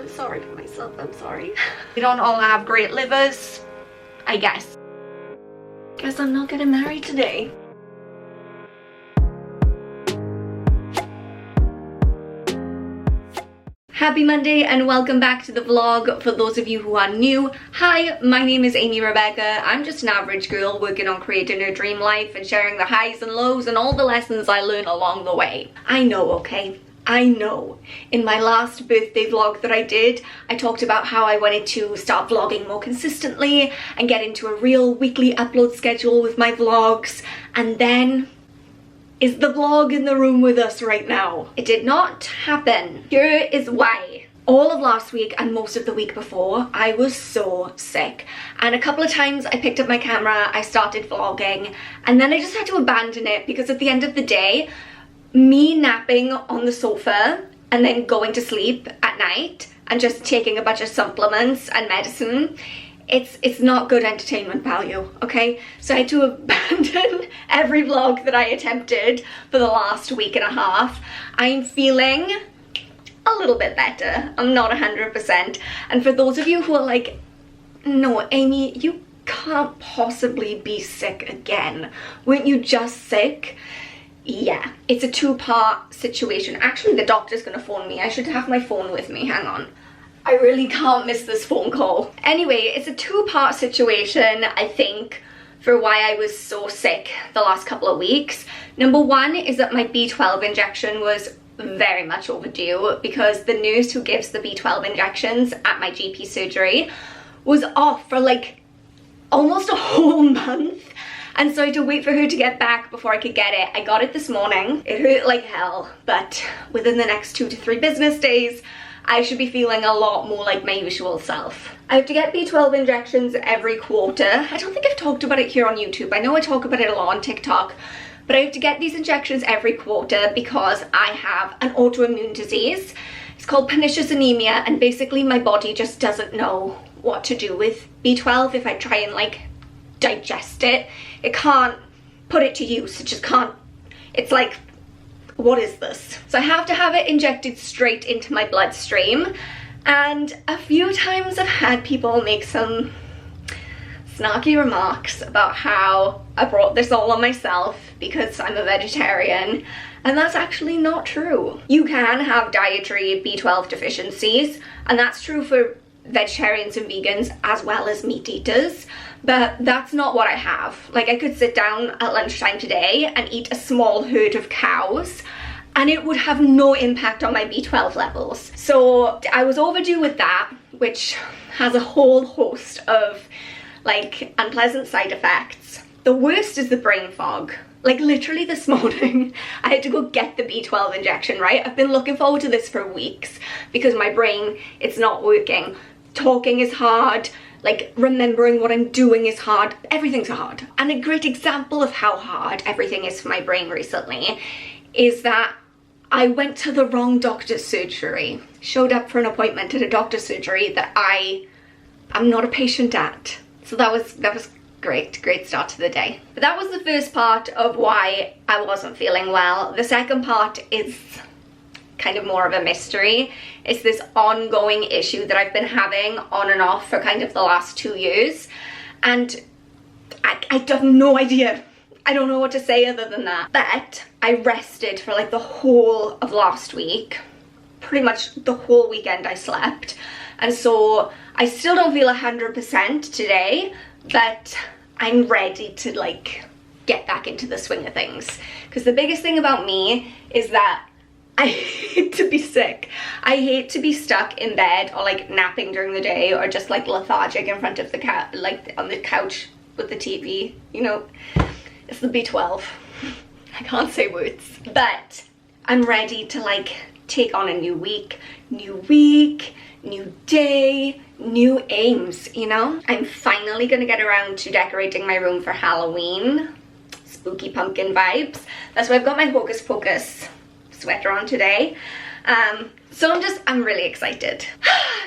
sorry for myself, I'm sorry. We don't all have great livers, I guess. Guess I'm not getting married today. Happy Monday and welcome back to the vlog. For those of you who are new, hi, my name is Amy Rebecca. I'm just an average girl working on creating her dream life and sharing the highs and lows and all the lessons I learned along the way. I know, okay? I know. In my last birthday vlog that I did, I talked about how I wanted to start vlogging more consistently and get into a real weekly upload schedule with my vlogs, and then is the vlog in the room with us right now? It did not happen. Here is why. All of last week and most of the week before, I was so sick. And a couple of times I picked up my camera, I started vlogging, and then I just had to abandon it because at the end of the day, me napping on the sofa and then going to sleep at night and just taking a bunch of supplements and medicine, it's not good entertainment value, okay? So I had to abandon every vlog that I attempted for the last week and a half. I'm feeling a little bit better. I'm not 100%. And for those of you who are like, no, Amy, you can't possibly be sick again. Weren't you just sick? Yeah, it's a two-part situation. Actually, the doctor's gonna phone me. I should have my phone with me, hang on. I really can't miss this phone call. Anyway, it's a two-part situation, I think, for why I was so sick the last couple of weeks. Number one is that my B12 injection was very much overdue because the nurse who gives the B12 injections at my GP surgery was off for like almost a whole month. And so I had to wait for her to get back before I could get it. I got it this morning. It hurt like hell, but within the next 2 to 3 business days, I should be feeling a lot more like my usual self. I have to get B12 injections every quarter. I don't think I've talked about it here on YouTube. I know I talk about it a lot on TikTok, but I have to get these injections every quarter because I have an autoimmune disease. It's called pernicious anemia, and basically my body just doesn't know what to do with B12 if I try and like digest it. It can't put it to use. It just can't. It's like, what is this? So I have to have it injected straight into my bloodstream, and a few times I've had people make some snarky remarks about how I brought this all on myself because I'm a vegetarian, and that's actually not true. You can have dietary B12 deficiencies, and that's true for vegetarians and vegans as well as meat eaters, but that's not what I have. Like, I could sit down at lunchtime today and eat a small herd of cows and it would have no impact on my B12 levels. So I was overdue with that, which has a whole host of like unpleasant side effects. The worst is the brain fog. Like, literally this morning, I had to go get the B12 injection, right? I've been looking forward to this for weeks because my brain, it's not working. Talking is hard, like remembering what I'm doing is hard, everything's hard. And a great example of how hard everything is for my brain recently is that I went to the wrong doctor's surgery. Showed up for an appointment at a doctor's surgery that I'm not a patient at. So that was great start to the day. But that was the first part of why I wasn't feeling well. The second part is kind of more of a mystery. It's this ongoing issue that I've been having on and off for kind of the last 2 years, and I have no idea. I don't know what to say other than that. But I rested for like the whole of last week. Pretty much the whole weekend I slept, and so I still don't feel 100% today, but I'm ready to like get back into the swing of things. Because the biggest thing about me is that I hate to be sick. I hate to be stuck in bed or like napping during the day or just like lethargic in front of the couch, like on the couch with the TV, you know. It's the B12. I can't say words. But I'm ready to like take on a new week, new day, new aims, you know? I'm finally gonna get around to decorating my room for Halloween. Spooky pumpkin vibes. That's why I've got my Hocus Pocus sweater on today. So I'm really excited.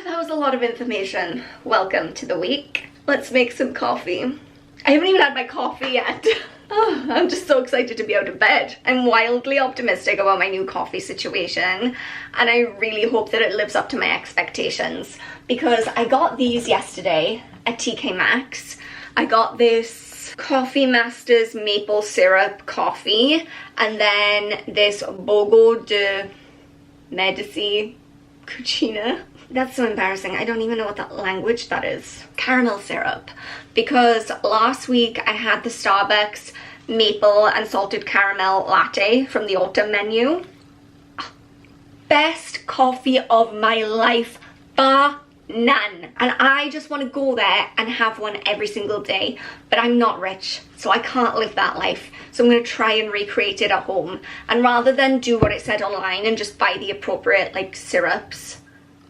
That was a lot of information. Welcome to the week. Let's make some coffee. I haven't even had my coffee yet. Oh, I'm just so excited to be out of bed. I'm wildly optimistic about my new coffee situation, and I really hope that it lives up to my expectations, because I got these yesterday at TK Maxx. I got this Coffee Masters maple syrup coffee, and then this Bogo de Medici Cucina. That's so embarrassing. I don't even know what that language that is. Caramel syrup. Because last week I had the Starbucks maple and salted caramel latte from the autumn menu. Best coffee of my life, bar none. And I just want to go there and have one every single day. But I'm not rich, so I can't live that life. So I'm going to try and recreate it at home. And rather than do what it said online and just buy the appropriate like syrups,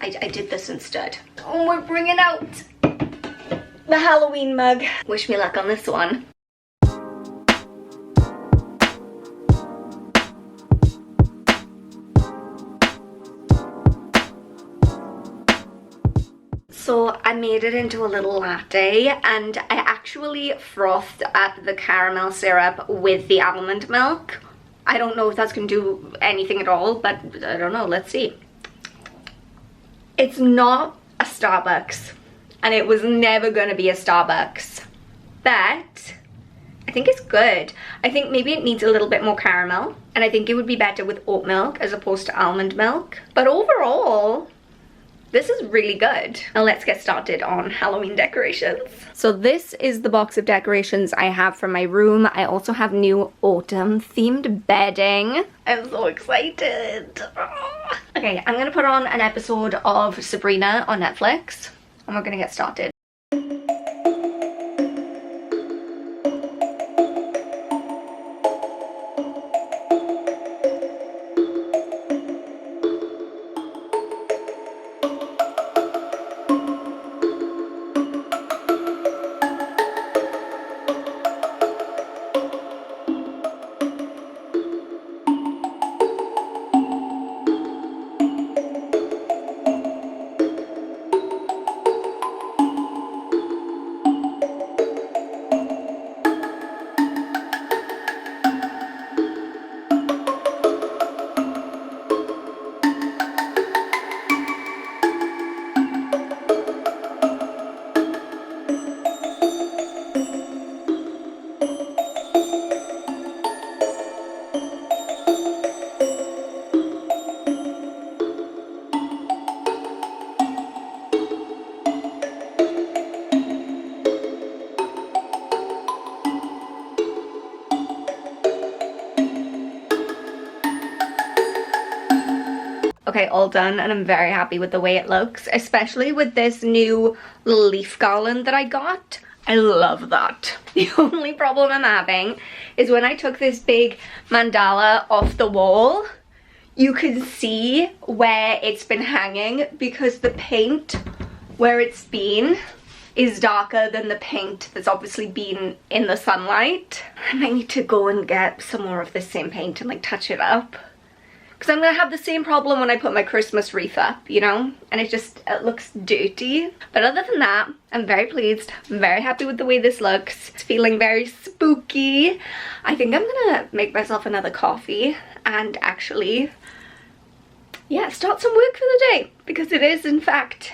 I did this instead. Oh, we're bringing out the Halloween mug. Wish me luck on this one. So I made it into a little latte, and I actually frothed up the caramel syrup with the almond milk. I don't know if that's going to do anything at all, but I don't know. Let's see. It's not a Starbucks, and it was never going to be a Starbucks, but I think it's good. I think maybe it needs a little bit more caramel, and I think it would be better with oat milk as opposed to almond milk. But overall, this is really good. Now let's get started on Halloween decorations. So this is the box of decorations I have for my room. I also have new autumn themed bedding. I'm so excited. Okay, I'm gonna put on an episode of Sabrina on Netflix, and we're gonna get started. Okay, all done, and I'm very happy with the way it looks, especially with this new leaf garland that I got. I love that. The only problem I'm having is when I took this big mandala off the wall, you can see where it's been hanging because the paint where it's been is darker than the paint that's obviously been in the sunlight. I might need to go and get some more of this same paint and like touch it up, because I'm gonna have the same problem when I put my Christmas wreath up, you know? And it looks dirty. But other than that, I'm very pleased. I'm very happy with the way this looks. It's feeling very spooky. I think I'm gonna make myself another coffee and actually, yeah, start some work for the day, because it is in fact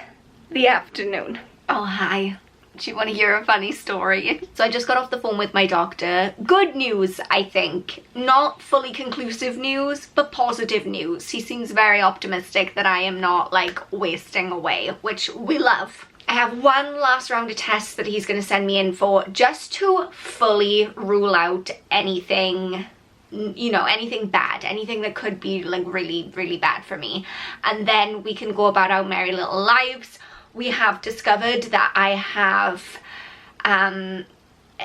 the afternoon. Oh, hi. Do you want to hear a funny story? So I just got off the phone with my doctor. Good news, I think. Not fully conclusive news, but positive news. He seems very optimistic that I am not like wasting away, which we love. I have one last round of tests that he's going to send me in for, just to fully rule out anything, you know, anything bad, anything that could be like really, really bad for me. And then we can go about our merry little lives. We have discovered that I have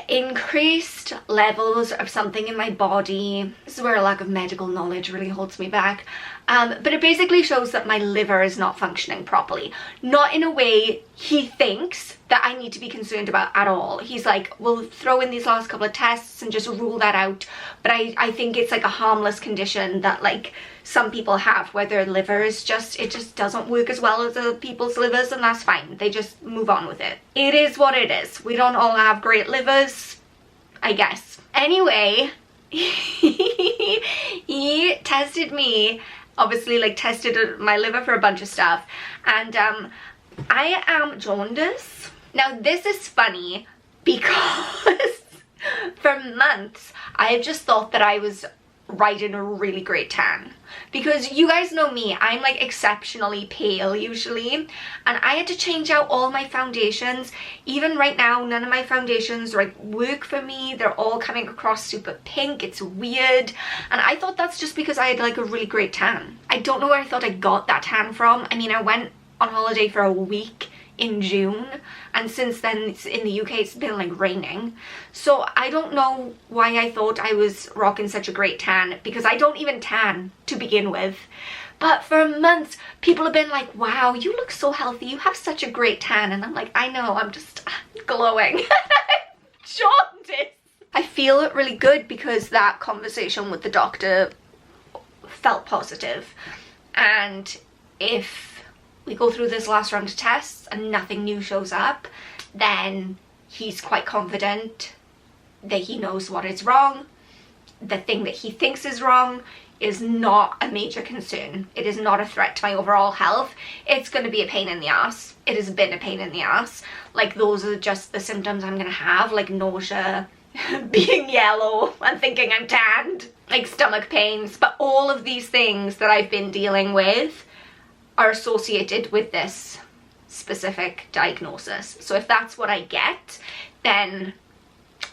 increased levels of something in my body. This is where a lack of medical knowledge really holds me back. But it basically shows that my liver is not functioning properly. Not in a way he thinks that I need to be concerned about at all. He's like, we'll throw in these last couple of tests and just rule that out. But I think it's like a harmless condition that like some people have, where their liver is just, it just doesn't work as well as other people's livers, and that's fine. They just move on with it. It is what it is. We don't all have great livers. I guess. Anyway, he tested me, obviously, like tested my liver for a bunch of stuff, and I am jaundice. Now this is funny because for months I've just thought that I was riding a really great tan, because you guys know me, I'm like exceptionally pale usually, and I had to change out all my foundations. Even right now, none of my foundations like work for me. They're all coming across super pink. It's weird, and I thought that's just because I had like a really great tan. I don't know where I thought I got that tan from. I mean, I went on holiday for a week in June, and since then it's in the UK, it's been like raining, so I don't know why I thought I was rocking such a great tan, because I don't even tan to begin with. But for months people have been like, wow, you look so healthy, you have such a great tan, and I'm like, I know, I'm just glowing. Jaundice. I feel really good because that conversation with the doctor felt positive, and if we go through this last round of tests and nothing new shows up, then he's quite confident that he knows what is wrong. The thing that he thinks is wrong is not a major concern. It is not a threat to my overall health. It's going to be a pain in the ass. It has been a pain in the ass. Like, those are just the symptoms I'm going to have, like nausea, being yellow and thinking I'm tanned, like stomach pains. But all of these things that I've been dealing with are associated with this specific diagnosis. So if that's what I get, then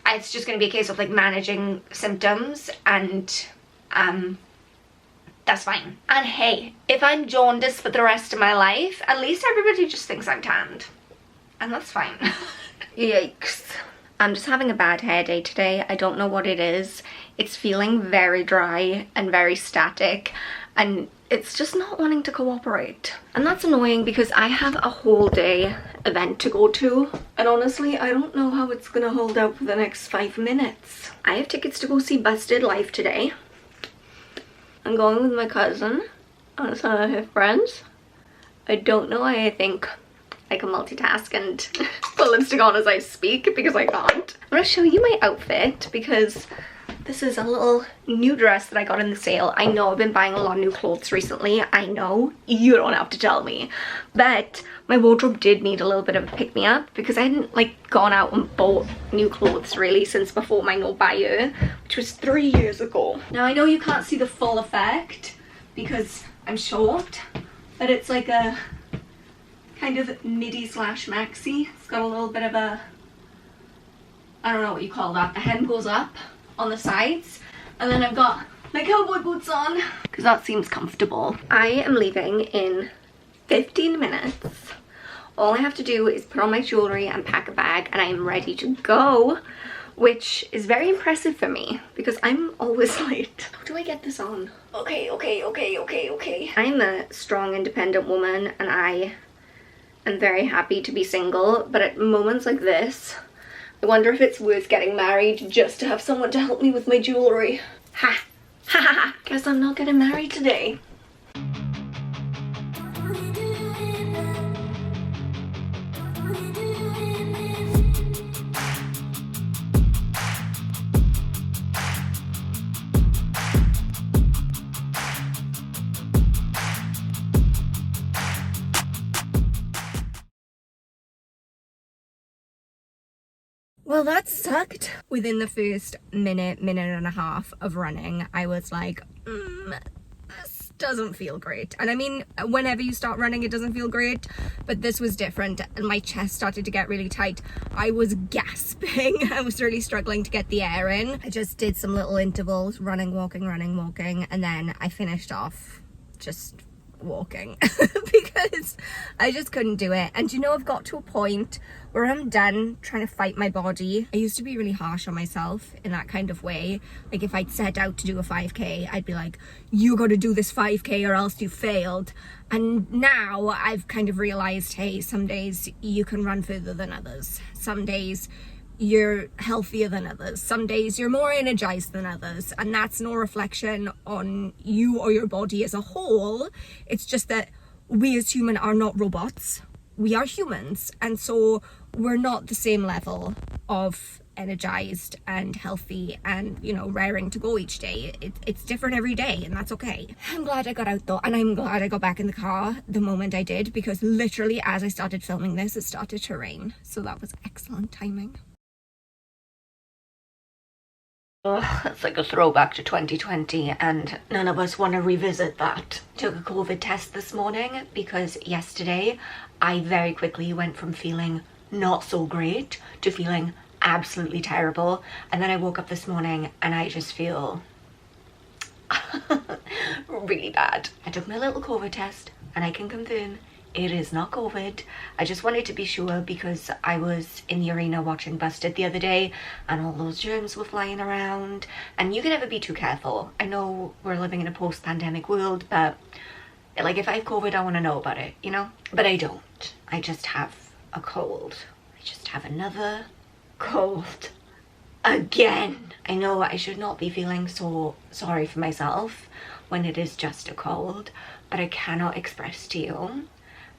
it's just going to be a case of like managing symptoms, and that's fine. And hey, if I'm jaundiced for the rest of my life, at least everybody just thinks I'm tanned, and that's fine. Yikes. I'm just having a bad hair day today. I don't know what it is. It's feeling very dry and very static, and it's just not wanting to cooperate. And that's annoying because I have a whole day event to go to, and honestly, I don't know how it's gonna hold out for the next 5 minutes. I have tickets to go see Busted live today. I'm going with my cousin and some of her friends. I don't know why I think I can multitask and put lipstick on as I speak, because I can't. I'm gonna show you my outfit because this is a little new dress that I got in the sale. I know I've been buying a lot of new clothes recently. I know, you don't have to tell me. But my wardrobe did need a little bit of a pick-me-up, because I hadn't like gone out and bought new clothes really since before my no buy year, which was 3 years ago. Now I know you can't see the full effect because I'm short, but it's like a kind of midi slash maxi. It's got a little bit of a, I don't know what you call that. The hem goes up on the sides, and then I've got my cowboy boots on because that seems comfortable. I am leaving in 15 minutes. All I have to do is put on my jewelry and pack a bag, and I am ready to go, which is very impressive for me because I'm always late. How do I get this on? Okay. I'm a strong, independent woman, and I am very happy to be single, but at moments like this, I wonder if it's worth getting married just to have someone to help me with my jewelry. Ha! Ha ha ha! Guess I'm not getting married today. Well, that sucked. Within the first minute and a half of running, I was like, this doesn't feel great. And I mean, whenever you start running, it doesn't feel great, but this was different, and my chest started to get really tight. I was gasping. I was really struggling to get the air in. I just did some little intervals, running, walking, and then I finished off just walking because I just couldn't do it. And you know, I've got to a point where I'm done trying to fight my body. I used to be really harsh on myself in that kind of way. Like, if I'd set out to do a 5k, I'd be like, you got to do this 5k or else you failed. And now I've kind of realized, hey, some days you can run further than others. Some days you're healthier than others. Some days you're more energized than others, and that's no reflection on you or your body as a whole. It's just that we as humans are not robots. We are humans, and so we're not the same level of energized and healthy and, you know, raring to go each day. It's different every day, and that's okay. I'm glad I got out though, and I'm glad I got back in the car the moment I did, because literally as I started filming this, it started to rain. So that was excellent timing. Oh, it's like a throwback to 2020, and none of us want to revisit that. Took a COVID test this morning because yesterday I very quickly went from feeling not so great to feeling absolutely terrible, and then I woke up this morning and I just feel really bad. I took my little COVID test and I can confirm it is not COVID. I just wanted to be sure because I was in the arena watching Busted the other day and all those germs were flying around, and you can never be too careful. I know we're living in a post-pandemic world, but like if I have COVID, I want to know about it, you know? But I don't. I just have a cold. I just have another cold again. I know I should not be feeling so sorry for myself when it is just a cold, but I cannot express to you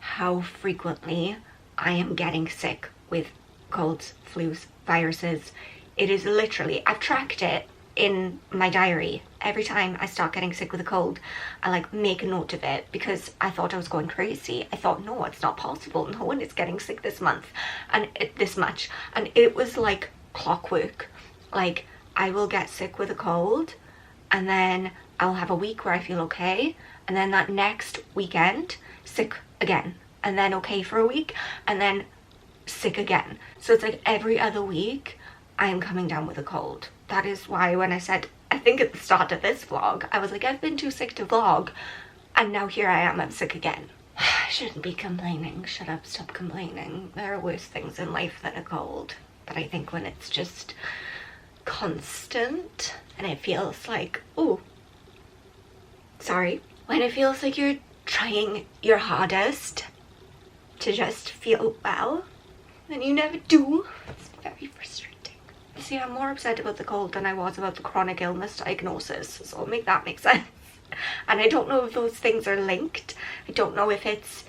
how frequently I am getting sick with colds, flus, viruses. It is literally, I've tracked it in my diary. Every time I start getting sick with a cold, I like make a note of it because I thought I was going crazy. I thought, no, it's not possible. No one is getting sick this month and this much. And it was like clockwork. Like I will get sick with a cold and then I'll have a week where I feel okay. And then that next weekend, sick again, and then okay for a week, and then sick again. So it's like every other week I'm coming down with a cold. That is why when I said, I think at the start of this vlog, I was like, I've been too sick to vlog, and now here I am, I'm sick again. I shouldn't be complaining. Shut up, stop complaining. There are worse things in life than a cold. But I think when it's just constant and it feels like, oh, sorry, when it feels like you're trying your hardest to just feel well and you never do, it's very frustrating. See, I'm more upset about the cold than I was about the chronic illness diagnosis, so make that make sense. And I don't know if those things are linked. I don't know if it's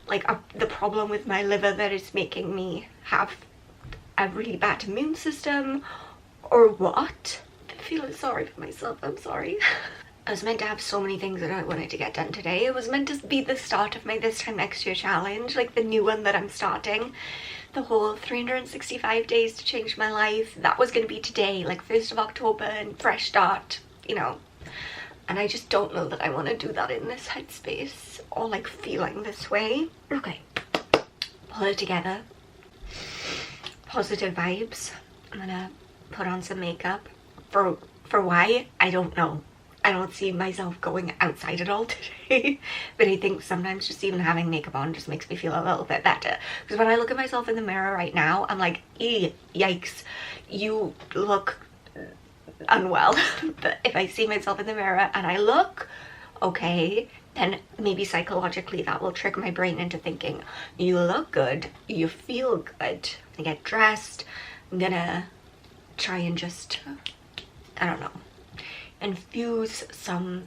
like the problem with my liver that is making me have a really bad immune system or what. I'm feeling sorry for myself, I'm sorry. I was meant to have so many things that I wanted to get done today. It was meant to be the start of my This Time Next Year challenge, like the new one that I'm starting. The whole 365 days to change my life. That was going to be today, like 1st of October, and fresh start, you know. And I just don't know that I want to do that in this headspace or like feeling this way. Okay, pull it together. Positive vibes. I'm gonna put on some makeup. For why? I don't know. I don't see myself going outside at all today, but I think sometimes just even having makeup on just makes me feel a little bit better. Because when I look at myself in the mirror right now, I'm like, yikes, you look unwell. But if I see myself in the mirror and I look okay, then maybe psychologically that will trick my brain into thinking, you look good, you feel good. I get dressed, I'm gonna try and just, I don't know, infuse some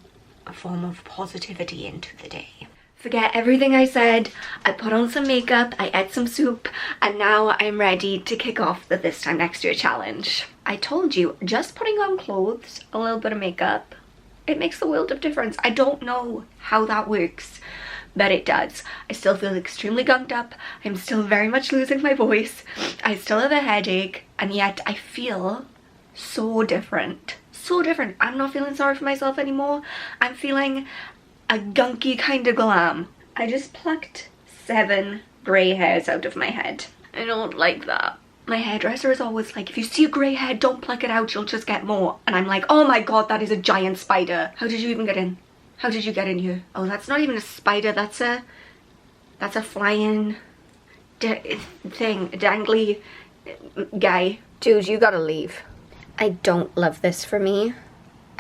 form of positivity into the day. Forget everything I said. I put on some makeup, I ate some soup, and now I'm ready to kick off the This Time Next Year challenge. I told you, just putting on clothes, a little bit of makeup, it makes the world of difference. I don't know how that works, but it does. I still feel extremely gunked up. I'm still very much losing my voice. I still have a headache, and yet I feel so different. So different. I'm not feeling sorry for myself anymore. I'm feeling a gunky kind of glam. I just plucked 7 grey hairs out of my head. I don't like that. My hairdresser is always like, if you see a grey hair, don't pluck it out, you'll just get more. And I'm like, oh my god, that is a giant spider. How did you even get in? How did you get in here? Oh, that's not even a spider, that's a flying thing, dangly guy. Dude, you gotta leave. I don't love this for me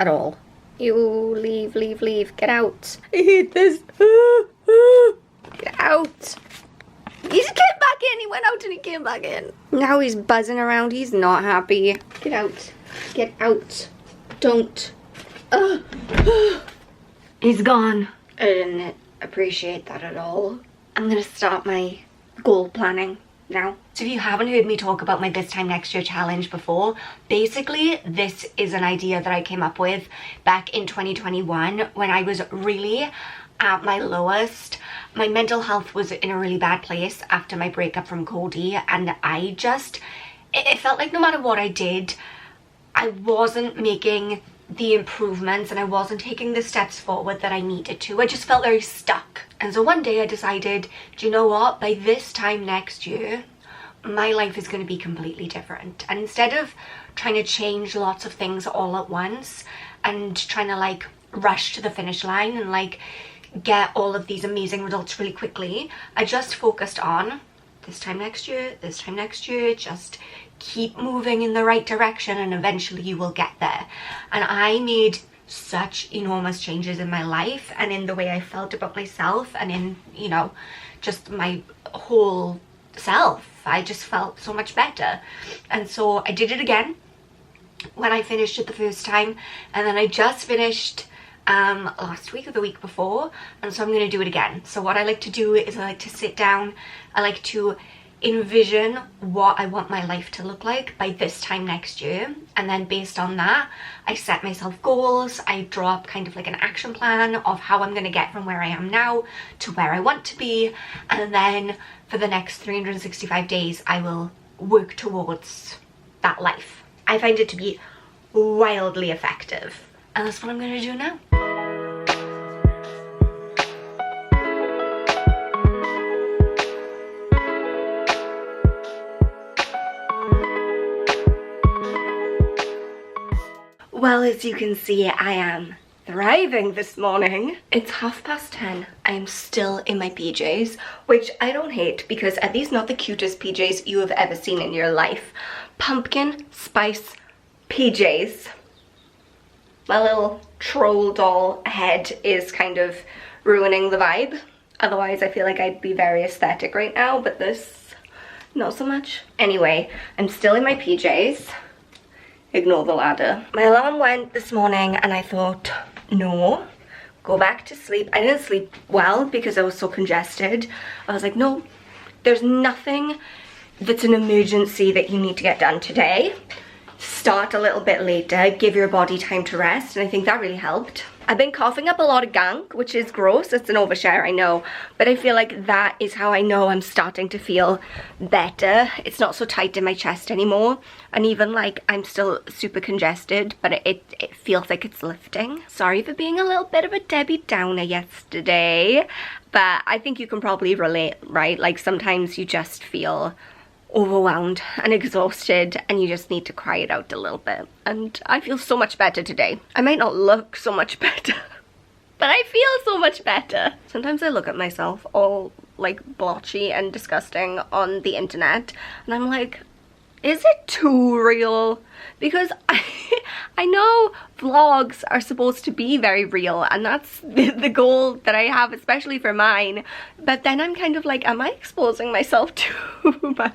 at all. You leave, leave, leave. Get out. I hate this. Get out. He just came back in. He went out and he came back in. Now he's buzzing around. He's not happy. Get out. Get out. Don't. He's gone. I didn't appreciate that at all. I'm gonna start my goal planning. now. So if you haven't heard me talk about my this time next year challenge before, basically this is an idea that I came up with back in 2021 when I was really at my lowest. My mental health was in a really bad place after my breakup from Cody, and it felt like no matter what I did, I wasn't making the improvements and I wasn't taking the steps forward that I needed to. I just felt very stuck. And so one day I decided, do you know what? By this time next year, my life is going to be completely different. And instead of trying to change lots of things all at once and trying to like rush to the finish line and like get all of these amazing results really quickly, I just focused on this time next year, just keep moving in the right direction and eventually you will get there. And I made such enormous changes in my life and in the way I felt about myself and in, you know, just my whole self. I just felt so much better. And so I did it again when I finished it the first time, and then I just finished last week or the week before, and so I'm going to do it again. So what I like to do is I like to sit down, I like to envision what I want my life to look like by this time next year, and then based on that I set myself goals. I draw up kind of like an action plan of how I'm going to get from where I am now to where I want to be, and then for the next 365 days I will work towards that life. I find it to be wildly effective, and that's what I'm going to do now. Well, as you can see, I am thriving this morning. It's 10:30. I am still in my PJs, which I don't hate because are these not the cutest PJs you have ever seen in your life? Pumpkin spice PJs. My little troll doll head is kind of ruining the vibe. Otherwise, I feel like I'd be very aesthetic right now, but this, not so much. Anyway, I'm still in my PJs. Ignore the ladder. My alarm went this morning and I thought, no, go back to sleep. I didn't sleep well because I was so congested. I was like, no, there's nothing that's an emergency that you need to get done today. Start a little bit later, give your body time to rest, and I think that really helped. I've been coughing up a lot of gunk, which is gross. It's an overshare, I know, but I feel like that is how I know I'm starting to feel better. It's not so tight in my chest anymore, and even like I'm still super congested, but it feels like it's lifting. Sorry for being a little bit of a Debbie Downer yesterday, but I think you can probably relate, right? Like sometimes you just feel overwhelmed and exhausted and you just need to cry it out a little bit, and I feel so much better today. I might not look so much better but I feel so much better. Sometimes I look at myself all like blotchy and disgusting on the internet and I'm like, is it too real? Because I know vlogs are supposed to be very real and that's the goal that I have, especially for mine, but then I'm kind of like, am I exposing myself too much?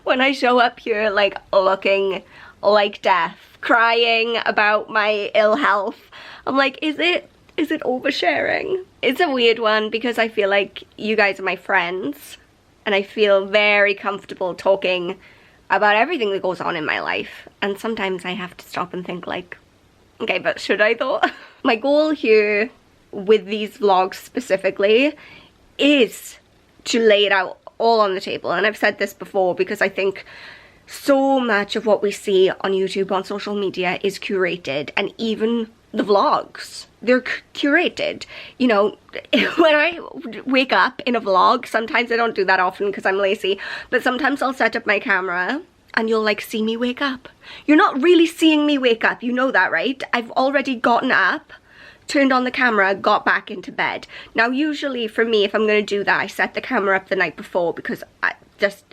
When I show up here like looking like death, crying about my ill health, I'm like, is it oversharing? It's a weird one because I feel like you guys are my friends and I feel very comfortable talking about everything that goes on in my life, and sometimes I have to stop and think like, okay, but should I though? My goal here with these vlogs specifically is to lay it out all on the table, and I've said this before because I think so much of what we see on YouTube, on social media is curated, and even the vlogs, they're curated. You know, when I wake up in a vlog, sometimes I don't do that often because I'm lazy, but sometimes I'll set up my camera and you'll like see me wake up. You're not really seeing me wake up, you know that, right? I've already gotten up, turned on the camera, got back into bed. Now usually for me, if I'm going to do that, I set the camera up the night before because I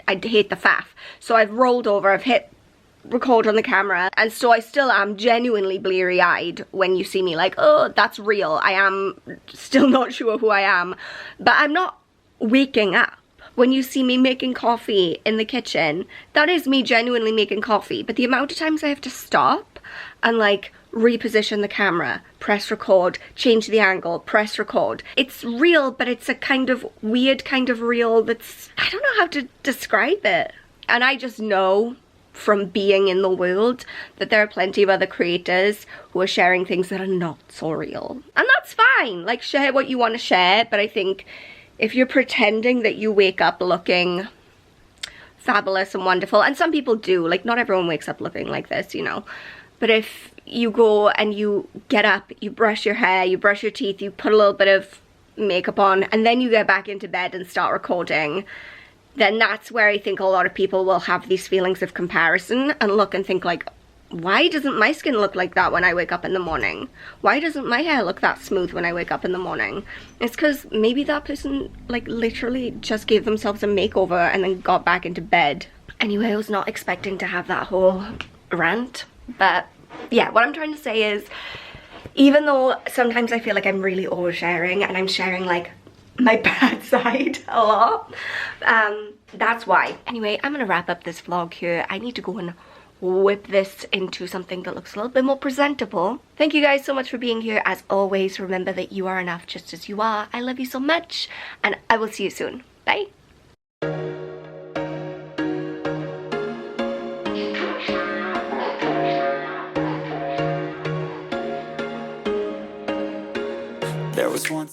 hate the faff. So I've rolled over, I've hit record on the camera, and so I still am genuinely bleary-eyed when you see me, like, oh, that's real. I am still not sure who I am, but I'm not waking up. When you see me making coffee in the kitchen, that is me genuinely making coffee, but the amount of times I have to stop and like reposition the camera, press record, change the angle, press record. It's real, but it's a kind of weird kind of real that's, I don't know how to describe it. And I just know from being in the world that there are plenty of other creators who are sharing things that are not so real. And that's fine, like share what you want to share, but I think if you're pretending that you wake up looking fabulous and wonderful, and some people do, like not everyone wakes up looking like this, you know, but if you go and you get up, you brush your hair, you brush your teeth, you put a little bit of makeup on, and then you get back into bed and start recording, then that's where I think a lot of people will have these feelings of comparison and look and think like, why doesn't my skin look like that when I wake up in the morning? Why doesn't my hair look that smooth when I wake up in the morning? It's because maybe that person like literally just gave themselves a makeover and then got back into bed. Anyway, I was not expecting to have that whole rant, but yeah, what I'm trying to say is, even though sometimes I feel like I'm really oversharing and I'm sharing like my bad side a lot, that's why. Anyway, I'm gonna wrap up this vlog here. I need to go and whip this into something that looks a little bit more presentable. Thank you guys so much for being here. As always, remember that you are enough just as you are. I love you so much, and I will see you soon. Bye. There was once